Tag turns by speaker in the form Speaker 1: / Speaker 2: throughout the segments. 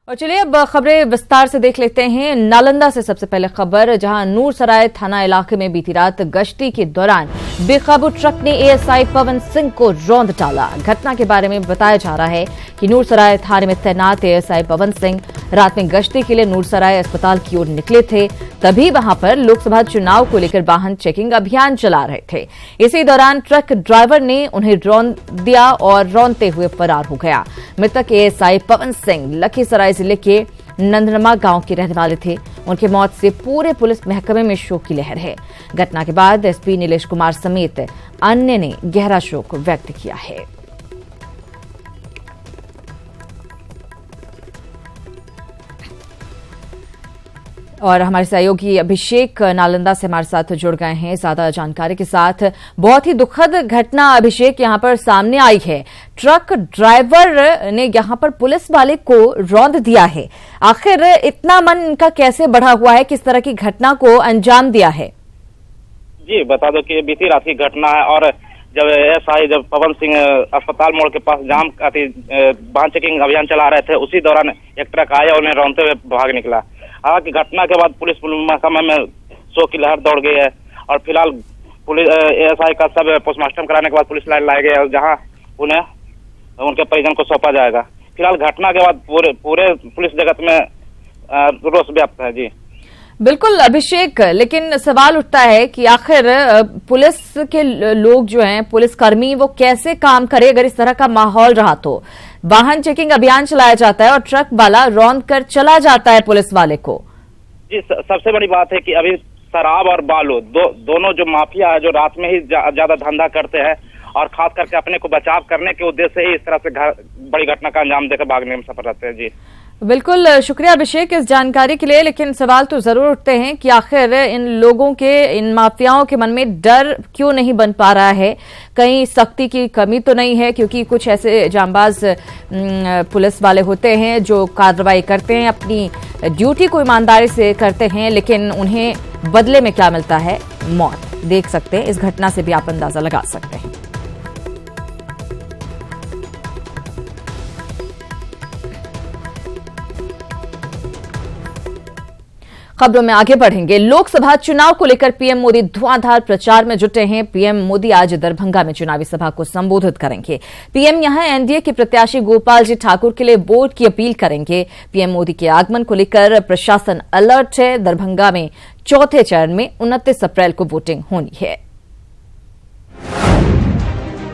Speaker 1: और चलिए अब खबरें विस्तार से देख लेते हैं। नालंदा से सबसे पहले खबर, जहां नूरसराय थाना इलाके में बीती रात गश्ती के दौरान बेकाबू ट्रक ने एएसआई पवन सिंह को रौंद डाला। घटना के बारे में बताया जा रहा है कि नूरसराय थाने में तैनात एएसआई पवन सिंह रात में गश्ती के लिए नूरसराय अस्पताल की ओर निकले थे। तभी वहां पर लोकसभा चुनाव को लेकर वाहन चेकिंग अभियान चला रहे थे। इसी दौरान ट्रक ड्राइवर ने उन्हें रौंद दिया और रौंदते हुए फरार हो गया। मृतक एएसआई पवन सिंह लखीसराय जिले के नंदनमा गांव के रहने वाले थे। उनकी मौत से पूरे पुलिस महकमे में शोक की लहर है। घटना के बाद एसपी नीलेश कुमार समेत अन्य ने गहरा शोक व्यक्त किया है। और हमारे सहयोगी अभिषेक नालंदा से हमारे साथ जुड़ गए हैं ज्यादा जानकारी के साथ। बहुत ही दुखद घटना अभिषेक यहां पर सामने आई है। ट्रक ड्राइवर ने यहां पर पुलिस वाले को रौंद दिया है। आखिर इतना मन इनका कैसे बढ़ा हुआ है, किस तरह की घटना को अंजाम दिया है?
Speaker 2: जी बता दो कि बीती रात की घटना है और जब पवन सिंह अस्पताल मोड़ के पास जाम वाहन चेकिंग अभियान चला रहे थे, उसी दौरान एक ट्रक आया, उन्हें रौंदते हुए भाग निकला। हालांकि घटना के बाद पुलिस महकमे में शोक की लहर दौड़ गई है और फिलहाल पुलिस एएसआई का सब पोस्टमार्टम कराने के बाद पुलिस लाइन लाए गए और जहां उन्हें उनके परिजन को सौंपा जाएगा। फिलहाल घटना के बाद पूरे पुलिस जगत में रोष व्याप्त है। जी
Speaker 1: बिल्कुल अभिषेक, लेकिन सवाल उठता है कि आखिर पुलिस के लोग जो हैं, पुलिसकर्मी, वो कैसे काम करे अगर इस तरह का माहौल रहा तो? वाहन चेकिंग अभियान चलाया जाता है और ट्रक वाला रौंद कर चला जाता है पुलिस वाले को।
Speaker 2: जी सबसे बड़ी बात है कि अभी शराब और बालू दोनों जो माफिया है, जो रात में ही ज्यादा धंधा करते हैं और खास करके अपने को बचाव करने के उद्देश्य से ही इस तरह से बड़ी घटना का अंजाम देकर भागने में सफल रहते हैं। जी
Speaker 1: बिल्कुल शुक्रिया अभिषेक इस जानकारी के लिए। लेकिन सवाल तो जरूर उठते हैं कि आखिर इन लोगों के, इन माफियाओं के मन में डर क्यों नहीं बन पा रहा है? कहीं सख्ती की कमी तो नहीं है? क्योंकि कुछ ऐसे जांबाज पुलिस वाले होते हैं जो कार्रवाई करते हैं, अपनी ड्यूटी को ईमानदारी से करते हैं, लेकिन उन्हें बदले में क्या मिलता है? मौत। देख सकते हैं, इस घटना से भी आप अंदाजा लगा सकते हैं। खबरों में आगे बढ़ेंगे। लोकसभा चुनाव को लेकर पीएम मोदी धुआंधार प्रचार में जुटे हैं। पीएम मोदी आज दरभंगा में चुनावी सभा को संबोधित करेंगे। पीएम यहां एनडीए के प्रत्याशी गोपाल जी ठाकुर के लिए वोट की अपील करेंगे। पीएम मोदी के आगमन को लेकर प्रशासन अलर्ट है। दरभंगा में चौथे चरण में 29 अप्रैल को वोटिंग होनी है।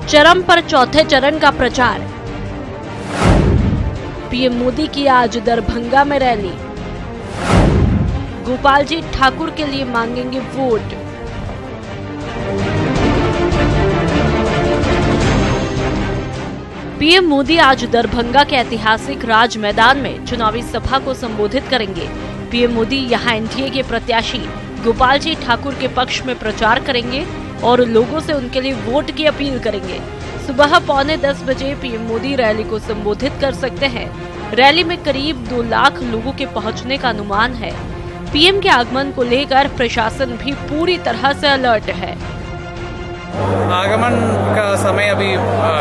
Speaker 3: चरम पर चौथे चरण का प्रचार। पीएम मोदी की आज दरभंगा में रैली। गोपाल जी ठाकुर के लिए मांगेंगे वोट। पीएम मोदी आज दरभंगा के ऐतिहासिक राज मैदान में चुनावी सभा को संबोधित करेंगे। पीएम मोदी यहां एनडीए के प्रत्याशी गोपाल जी ठाकुर के पक्ष में प्रचार करेंगे और लोगों से उनके लिए वोट की अपील करेंगे। सुबह 9:45 बजे पीएम मोदी रैली को संबोधित कर सकते हैं। रैली में करीब 2 लाख लोगों के पहुंचने का अनुमान है। पीएम के आगमन को लेकर प्रशासन भी पूरी तरह से अलर्ट है।
Speaker 4: आगमन का समय अभी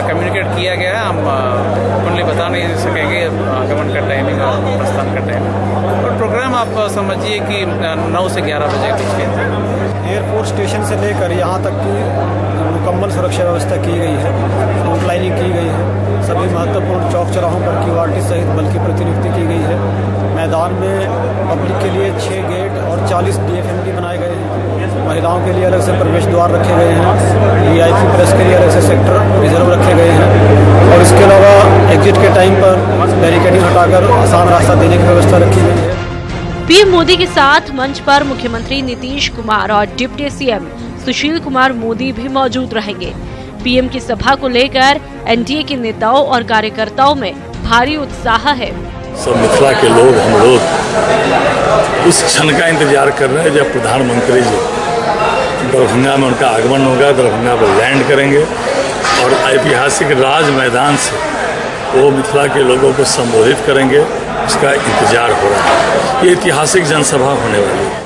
Speaker 4: कम्युनिकेट किया गया है। हम ओपनली बता नहीं सकेंगे आगमन का टाइमिंग और प्रस्थान का टाइमिंग। और प्रोग्राम आप समझिए कि 9 से 11 बजे के बीच में।
Speaker 5: एयरपोर्ट स्टेशन से लेकर यहाँ तक की मुकम्मल सुरक्षा व्यवस्था की गई है, आउटलाइनिंग की गई है। सभी महत्वपूर्ण चौक चौराहों पर क्यूआरटी सहित बल की प्रतिनियुक्ति की गई है। मैदान में पब्लिक के लिए 6 गेट और 40 डीएफएमटी बनाए गए हैं। महिलाओं के लिए अलग से प्रवेश द्वार रखे गए हैं। वीआईपी प्रेस के लिए अलग से सेक्टर रिजर्व रखे गए हैं और इसके अलावा एग्जिट के टाइम पर बैरिकेडिंग हटाकर आसान रास्ता देने की व्यवस्था रखी गई है।
Speaker 3: पीएम मोदी के साथ मंच पर मुख्यमंत्री नीतीश कुमार और डिप्टी सीएम सुशील कुमार मोदी भी मौजूद रहेंगे। पीएम की सभा को लेकर एनडीए के नेताओं और कार्यकर्ताओं में भारी उत्साह है।
Speaker 6: सब मिथिला के लोग, हम लोग उस क्षण का इंतजार कर रहे हैं जब प्रधानमंत्री जी दरभंगा में उनका आगमन होगा, दरभंगा पर लैंड करेंगे और ऐतिहासिक राज मैदान से वो मिथिला के लोगों को संबोधित करेंगे। उसका इंतजार हो रहा है। ये ऐतिहासिक जनसभा होने वाली है।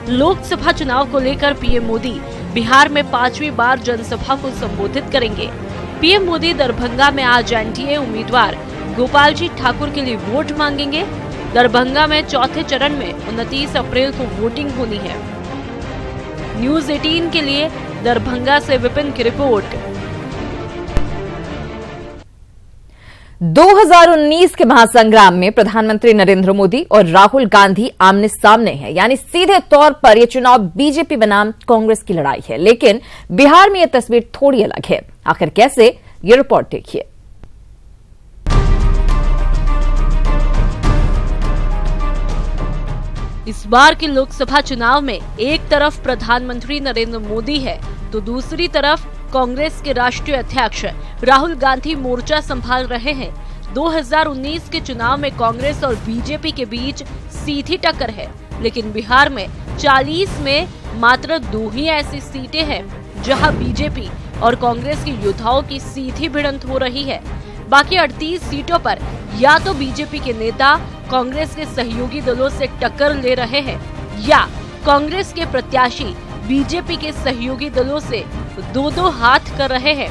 Speaker 3: लोकसभा चुनाव को लेकर पीएम मोदी बिहार में 5वीं बार जनसभा को संबोधित करेंगे। पीएम मोदी दरभंगा में आज एनडीए उम्मीदवार गोपाल जी ठाकुर के लिए वोट मांगेंगे। दरभंगा में चौथे चरण में 29 अप्रैल को वोटिंग होनी है। न्यूज 18 के लिए दरभंगा से विपिन की रिपोर्ट।
Speaker 1: 2019 के महासंग्राम में प्रधानमंत्री नरेंद्र मोदी और राहुल गांधी आमने सामने हैं, यानी सीधे तौर पर यह चुनाव बीजेपी बनाम कांग्रेस की लड़ाई है। लेकिन बिहार में यह तस्वीर थोड़ी अलग है। आखिर कैसे, ये रिपोर्ट देखिए।
Speaker 3: इस बार के लोकसभा चुनाव में एक तरफ प्रधानमंत्री नरेंद्र मोदी है तो दूसरी तरफ कांग्रेस के राष्ट्रीय अध्यक्ष राहुल गांधी मोर्चा संभाल रहे हैं। 2019 के चुनाव में कांग्रेस और बीजेपी के बीच सीधी टक्कर है, लेकिन बिहार में 40 में मात्र 2 ही ऐसी सीटें हैं जहां बीजेपी और कांग्रेस के योद्धाओं की सीधी भिड़ंत हो रही है। बाकी 38 सीटों पर या तो बीजेपी के नेता कांग्रेस के सहयोगी दलों से टक्कर ले रहे हैं या कांग्रेस के प्रत्याशी बीजेपी के सहयोगी दलों से दो हाथ कर रहे हैं।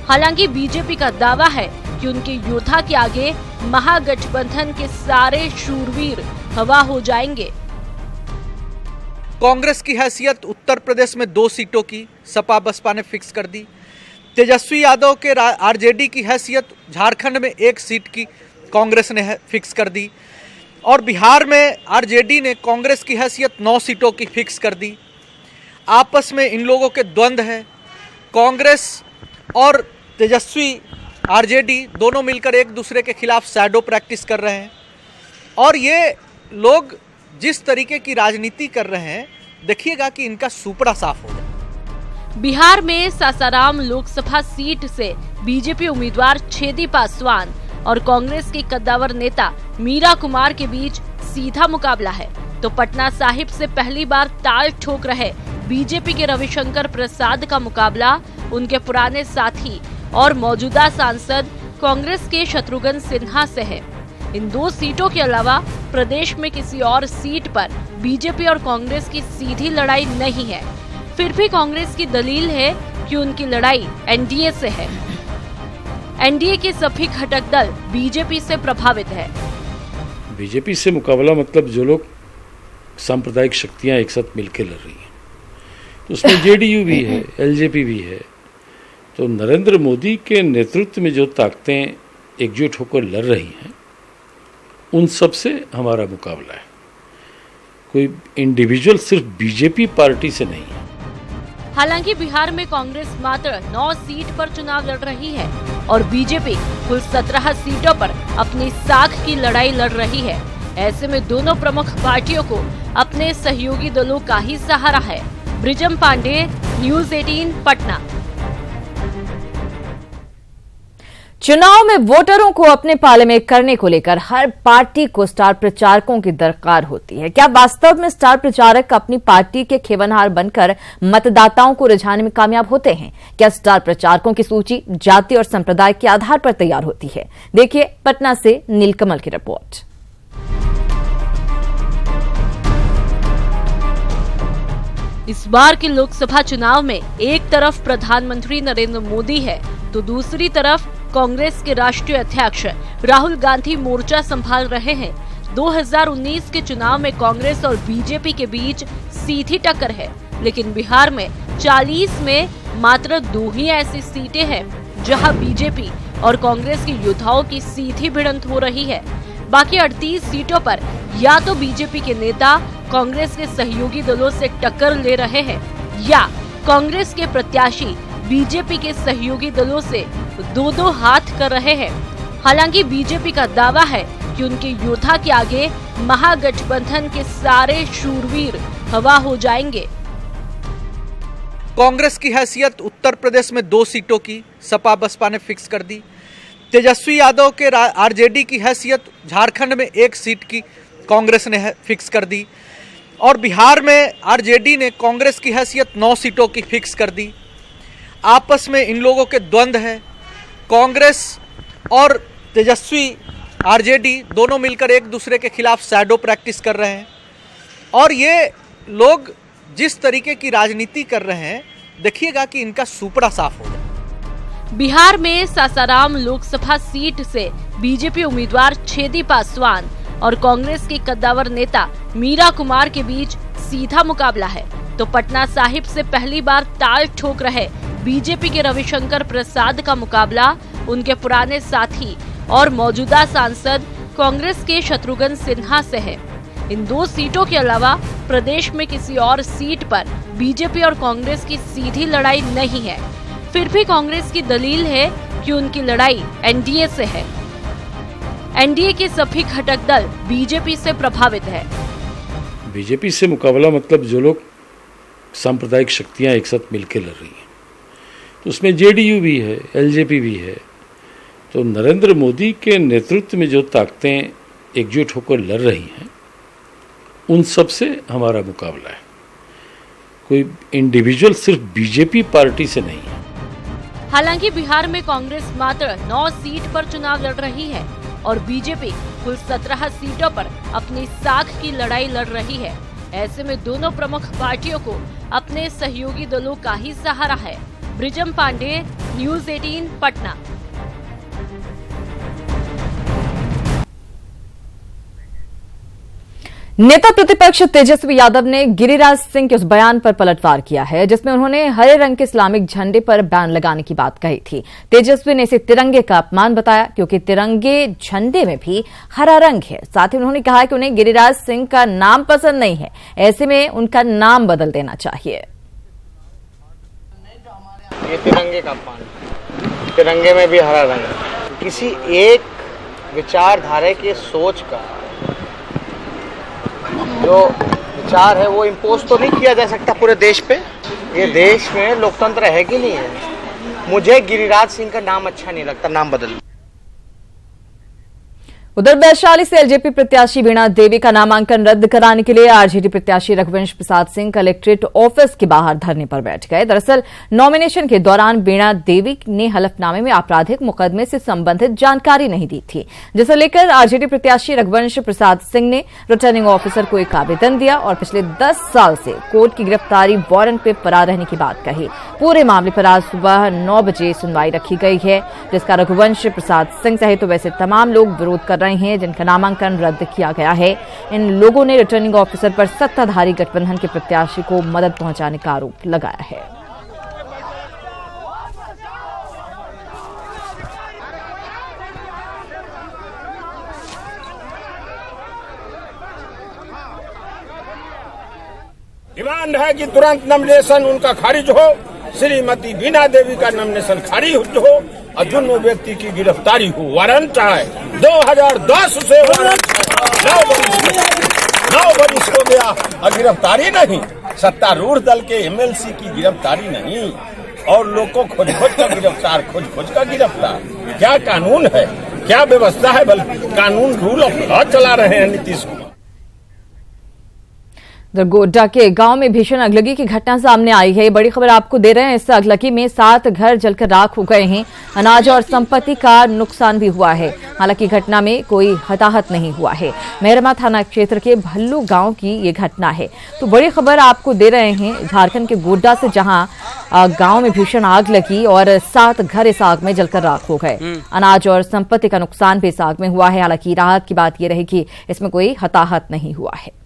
Speaker 3: हालांकि बीजेपी का दावा है कि उनके योद्धा के आगे महागठबंधन के सारे शूरवीर हवा हो जाएंगे।
Speaker 7: कांग्रेस की हैसियत उत्तर प्रदेश में 2 सीटों की सपा बसपा ने फिक्स कर दी। तेजस्वी यादव के आरजेडी की हैसियत झारखंड में 1 सीट की कांग्रेस ने फिक्स कर दी और बिहार में आरजेडी ने कांग्रेस की हैसियत 9 सीटों की फिक्स कर दी। आपस में इन लोगों के द्वंद्व है। कांग्रेस और तेजस्वी आरजेडी दोनों मिलकर एक दूसरे के खिलाफ शैडो प्रैक्टिस कर रहे हैं और ये लोग जिस तरीके की राजनीति कर रहे हैं, देखिएगा कि इनका सुपड़ा साफ हो जाए।
Speaker 3: बिहार में सासाराम लोकसभा सीट से बीजेपी उम्मीदवार छेदी पासवान और कांग्रेस के कद्दावर नेता मीरा कुमार के बीच सीधा मुकाबला है, तो पटना साहिब से पहली बार ताल ठोक रहे बीजेपी के रविशंकर प्रसाद का मुकाबला उनके पुराने साथी और मौजूदा सांसद कांग्रेस के शत्रुघ्न सिन्हा से है। इन 2 सीटों के अलावा प्रदेश में किसी और सीट पर बीजेपी और कांग्रेस की सीधी लड़ाई नहीं है। फिर भी कांग्रेस की दलील है कि उनकी लड़ाई एनडीए से है। एनडीए के सभी घटक दल बीजेपी से प्रभावित है।
Speaker 6: बीजेपी से मुकाबला मतलब जो लोग सांप्रदायिक शक्तियां एक साथ मिलकर लड़ रही हैं, तो उसमें जेडीयू भी है, एलजेपी भी है। तो नरेंद्र मोदी के नेतृत्व में जो ताकतें एकजुट होकर लड़ रही हैं, उन सब से हमारा मुकाबला है। कोई इंडिविजुअल सिर्फ बीजेपी पार्टी से नहीं है।
Speaker 3: हालांकि बिहार में कांग्रेस मात्र 9 सीट पर चुनाव लड़ रही है और बीजेपी कुल 17 सीटों पर अपनी साख की लड़ाई लड़ रही है। ऐसे में दोनों प्रमुख पार्टियों को अपने सहयोगी दलों का ही सहारा है। ब्रिजम पांडे, न्यूज 18 पटना।
Speaker 1: चुनाव में वोटरों को अपने पाले में करने को लेकर हर पार्टी को स्टार प्रचारकों की दरकार होती है। क्या वास्तव में स्टार प्रचारक अपनी पार्टी के खेवनहार बनकर मतदाताओं को रिझाने में कामयाब होते हैं? क्या स्टार प्रचारकों की सूची जाति और संप्रदाय के आधार पर तैयार होती है? देखिए पटना से नीलकमल की रिपोर्ट।
Speaker 3: इस बार के लोकसभा चुनाव में एक तरफ प्रधानमंत्री नरेंद्र मोदी है तो दूसरी तरफ कांग्रेस के राष्ट्रीय अध्यक्ष राहुल गांधी मोर्चा संभाल रहे हैं। 2019 के चुनाव में कांग्रेस और बीजेपी के बीच सीधी टक्कर है, लेकिन बिहार में 40 में मात्र 2 ही ऐसी सीटें हैं जहां बीजेपी और कांग्रेस के योद्धाओं की सीधी भिड़ंत हो रही है। बाकी 38 सीटों पर या तो बीजेपी के नेता कांग्रेस के सहयोगी दलों से टक्कर ले रहे हैं या कांग्रेस के प्रत्याशी बीजेपी के सहयोगी दलों से दो हाथ कर रहे हैं। हालांकि बीजेपी का दावा है कि उनके योद्धा के आगे महागठबंधन के सारे शूरवीर हवा हो जाएंगे।
Speaker 7: कांग्रेस की हैसियत उत्तर प्रदेश में 2 सीटों की सपा बसपा ने फिक्स कर दी। तेजस्वी यादव के आरजेडी की हैसियत झारखंड में 1 सीट की कांग्रेस ने फिक्स कर दी और बिहार में आरजेडी ने कांग्रेस की हैसियत 9 सीटों की फिक्स कर दी। आपस में इन लोगों के द्वंद्व है। कांग्रेस और तेजस्वी आरजेडी दोनों मिलकर एक दूसरे के खिलाफ शैडो प्रैक्टिस कर रहे हैं और ये लोग जिस तरीके की राजनीति कर रहे हैं, देखिएगा कि इनका सुपड़ा साफ हो जाए।
Speaker 3: बिहार में सासाराम लोकसभा सीट से बीजेपी उम्मीदवार छेदी पासवान और कांग्रेस के कद्दावर नेता मीरा कुमार के बीच सीधा मुकाबला है, तो पटना साहिब से पहली बार ताल ठोक रहे बीजेपी के रविशंकर प्रसाद का मुकाबला उनके पुराने साथी और मौजूदा सांसद कांग्रेस के शत्रुघ्न सिन्हा से है। इन 2 सीटों के अलावा प्रदेश में किसी और सीट पर बीजेपी और कांग्रेस की सीधी लड़ाई नहीं है। फिर भी कांग्रेस की दलील है कि उनकी लड़ाई एनडीए से है। एनडीए के सभी घटक दल बीजेपी से प्रभावित है।
Speaker 6: बीजेपी से मुकाबला मतलब जो लोग सांप्रदायिक शक्तियां एक साथ मिलकर लड़ रही हैं, तो उसमें जेडीयू भी है, एलजेपी भी है। तो नरेंद्र मोदी के नेतृत्व में जो ताकतें एकजुट होकर लड़ रही हैं, उन सब से हमारा मुकाबला है। कोई इंडिविजुअल सिर्फ बीजेपी पार्टी से नहीं है।
Speaker 3: हालांकि बिहार में कांग्रेस मात्र 9 सीट पर चुनाव लड़ रही है और बीजेपी कुल 17 सीटों पर अपनी साख की लड़ाई लड़ रही है। ऐसे में दोनों प्रमुख पार्टियों को अपने सहयोगी दलों का ही सहारा है। ब्रिजम पांडे, न्यूज़ 18 पटना।
Speaker 1: नेता प्रतिपक्ष तेजस्वी यादव ने गिरिराज सिंह के उस बयान पर पलटवार किया है जिसमें उन्होंने हरे रंग के इस्लामिक झंडे पर बैन लगाने की बात कही थी। तेजस्वी ने इसे तिरंगे का अपमान बताया क्योंकि तिरंगे झंडे में भी हरा रंग है। साथ ही उन्होंने कहा कि उन्हें गिरिराज सिंह का नाम पसंद नहीं है, ऐसे में उनका नाम बदल देना चाहिए।
Speaker 8: ये तिरंगे का अपमान, तिरंगे में भी हरा रंग है। किसी एक विचारधारा के सोच का जो विचार है वो इम्पोज तो नहीं किया जा सकता पूरे देश पे। ये देश में लोकतंत्र है कि नहीं है। मुझे गिरिराज सिंह का नाम अच्छा नहीं लगता, नाम बदल।
Speaker 1: उधर वैशाली से एलजेपी प्रत्याशी वीणा देवी का नामांकन रद्द कराने के लिए आरजेडी प्रत्याशी रघुवंश प्रसाद सिंह कलेक्ट्रेट ऑफिस के बाहर धरने पर बैठ गए। दरअसल नॉमिनेशन के दौरान वीणा देवी ने हलफनामे में आपराधिक मुकदमे से संबंधित जानकारी नहीं दी थी, जिसे लेकर आरजेडी प्रत्याशी रघुवंश प्रसाद सिंह ने रिटर्निंग ऑफिसर को एक आवेदन दिया और पिछले 10 साल से कोर्ट की गिरफ्तारी वारंट पे फरार रहने की बात कही। पूरे मामले पर आज सुबह 9 बजे सुनवाई रखी गई है, जिसका रघुवंश प्रसाद सिंह सहित तो वैसे तमाम लोग विरोध कर रहे हैं जिनका नामांकन रद्द किया गया है। इन लोगों ने रिटर्निंग ऑफिसर पर सत्ताधारी गठबंधन के प्रत्याशी को मदद पहुंचाने का आरोप लगाया है।
Speaker 9: डिमांड है कि तुरंत नॉमिनेशन उनका खारिज हो, श्रीमती वीणा देवी का नॉमिनेशन खारिज हो और दोनों व्यक्ति की गिरफ्तारी हो। वारंट है 2010 से वारंट 9 वर्ष हो गया और गिरफ्तारी नहीं। सत्तारूढ़ दल के एमएलसी की गिरफ्तारी नहीं और लोग को खोज का गिरफ्तार, खोज का गिरफ्तार। क्या कानून है, क्या व्यवस्था है, बल्कि कानून रूल ऑफ लॉ चला रहे हैं नीतीश कुमार।
Speaker 1: गोड्डा के गांव में भीषण अगलगी की घटना सामने आई है। बड़ी खबर आपको दे रहे हैं। इस अगलगी में 7 घर जलकर राख हो गए हैं। अनाज और संपत्ति का नुकसान भी हुआ है। हालांकि घटना में कोई हताहत नहीं हुआ है। मेहरमा थाना क्षेत्र के भल्लू गांव की ये घटना है। तो बड़ी खबर आपको दे रहे हैं झारखंड के गोड्डा से, जहां गांव में भीषण आग लगी और 7 घर इस आग में जलकर राख हो गए। अनाज और संपत्ति का नुकसान भी इस आग में हुआ है। हालांकि राहत की बात यह रही कि इसमें कोई हताहत नहीं हुआ है।